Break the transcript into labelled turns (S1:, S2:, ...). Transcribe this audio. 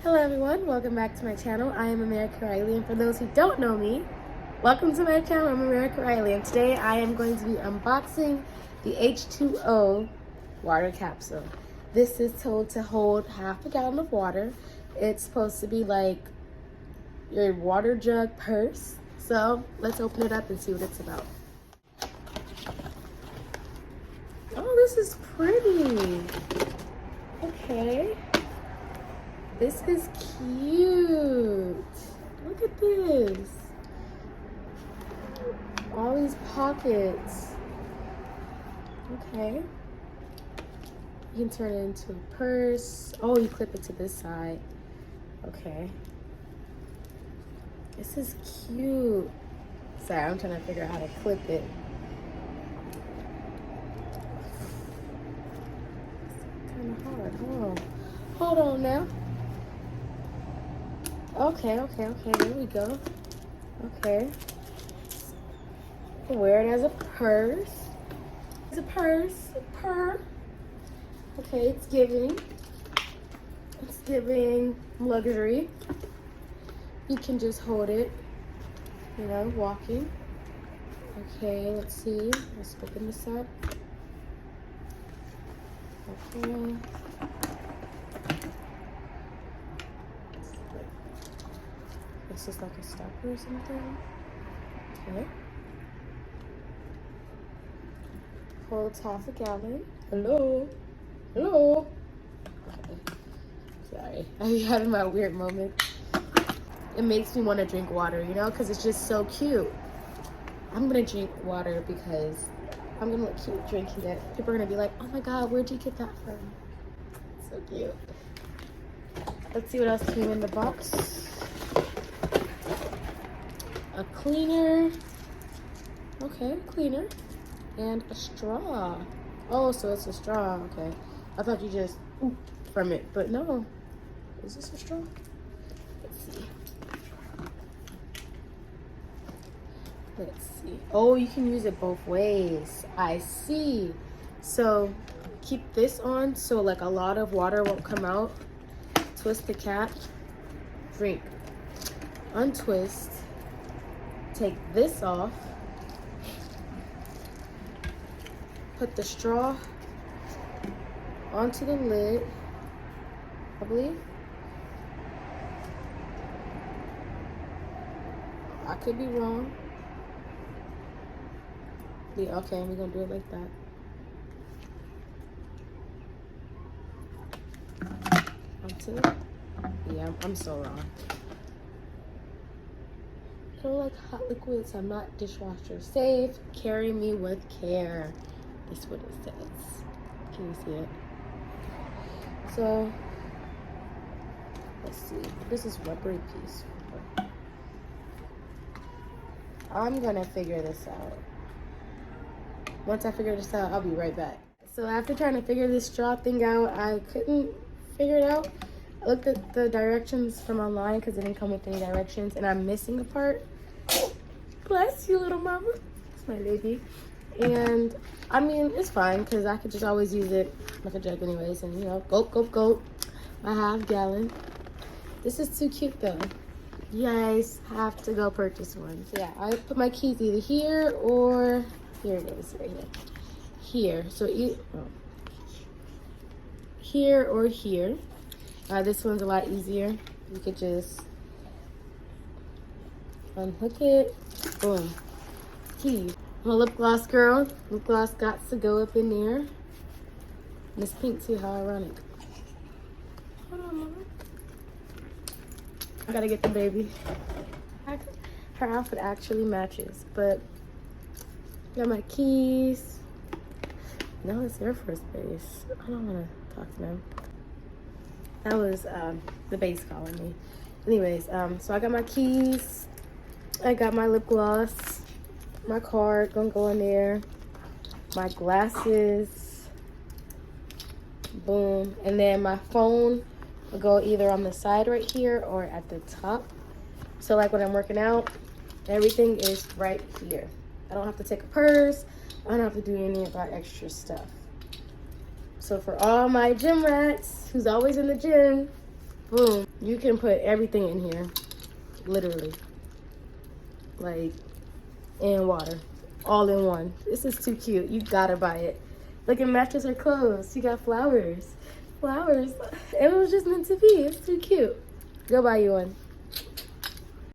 S1: Hello everyone, welcome back to my channel. I am America Riley, and for those who don't know me, welcome to my channel. I'm America Riley, and today I am going to be unboxing the H2O water capsule. This is told to hold half a gallon of water. It's supposed to be like your water jug purse. So let's open it up and see what it's about. Oh, this is pretty. Okay. This is cute. Look at this. All these pockets. Okay. You can turn it into a purse. Oh, you clip it to this side. Okay. This is cute. Sorry, I'm trying to figure out how to clip it. It's kind of hard. Hold on now. Okay, there we go. Okay. You can wear it as a purse. It's a purse, Okay, it's giving luxury. You can just hold it, you know, walking. Okay, let's see. Let's open this up. Okay. This is like a stopper or something. Okay. Holds half a gallon. Hello. Okay. Sorry, I'm having my weird moment. It makes me want to drink water, you know, because it's just so cute. I'm gonna drink water because I'm gonna look cute drinking it. People are gonna be like, "Oh my God, where'd you get that from?" So cute. Let's see what else came in the box. A cleaner. Okay, cleaner. And a straw. Oh, so it's a straw. Okay. I thought you just from it, but no. Is this a straw? Let's see. Oh, you can use it both ways. I see. So keep this on so like a lot of water won't come out. Twist the cap. Drink. Untwist. Take this off. Put the straw onto the lid, I believe. I could be wrong. Yeah, okay, we're gonna do it like that. Onto it. Yeah, I'm so wrong. Feel like hot liquids. I'm not dishwasher safe. Carry me with care. That's what it says. Can you see it? So let's see. This is rubbery piece. I'm gonna figure this out. Once I figure this out, I'll be right back. So after trying to figure this straw thing out, I couldn't figure it out. I looked at the directions from online because it didn't come with any directions, and I'm missing a part. Bless you, little mama. It's my baby. And I mean, it's fine because I could just always use it like a jug anyways. And you know, gulp, my half gallon. This is too cute though. You guys have to go purchase one. So yeah, I put my keys either here or here it is, right here. So here or here. This one's a lot easier. You could just unhook it. Boom. Keys. I'm a lip gloss girl. Lip gloss got to go up in there. And it's pink too, how ironic. Hold on, mama. I gotta get the baby. Her outfit actually matches, but got my keys. No, it's Air Force Base. I don't wanna talk to them. That was the base calling me. Anyways, so I got my keys. I got my lip gloss. My card gonna go in there. My glasses. Boom. And then my phone will go either on the side right here or at the top. So like when I'm working out, everything is right here. I don't have to take a purse. I don't have to do any of that extra stuff. So for all my gym rats who's always in the gym, Boom. You can put everything in here, literally, like, and water, all in one. This is too cute. You gotta buy it. Look, it matches her clothes. She got flowers. Flowers. It was just meant to be. It's too cute. Go buy you one.